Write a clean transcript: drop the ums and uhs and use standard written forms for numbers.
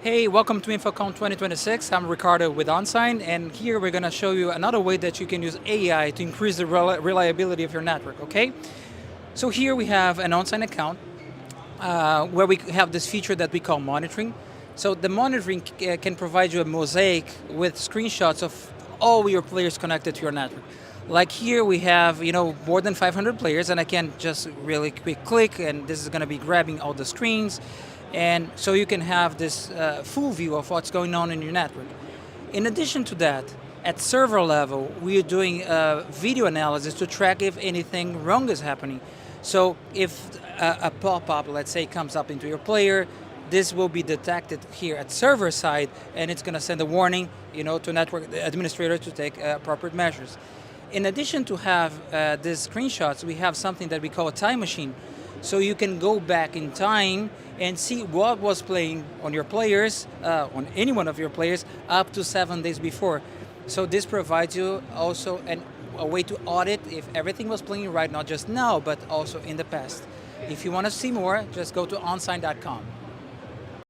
Hey, welcome to InfoComm 2026. I'm Ricardo with OnSign, and here we're going to show you another way that you can use AI to increase the reliability of your network, okay? So here we have an OnSign account where we have this feature that we call monitoring. So the monitoring can provide you a mosaic with screenshots of all your players connected to your network. Like here we have, more than 500 players, and I can just really quick click, and this is going to be grabbing all the screens, and so you can have this full view of what's going on in your network. In addition to that, at server level, we are doing video analysis to track if anything wrong is happening. So if a pop-up, let's say, comes up into your player, this will be detected here at server side, and it's going to send a warning, to network administrator to take appropriate measures. In addition to have these screenshots, we have something that we call a time machine. So you can go back in time and see what was playing on your players, on any one of your players, up to 7 days before. So this provides you also a way to audit if everything was playing right, not just now, but also in the past. If you want to see more, just go to onsign.com.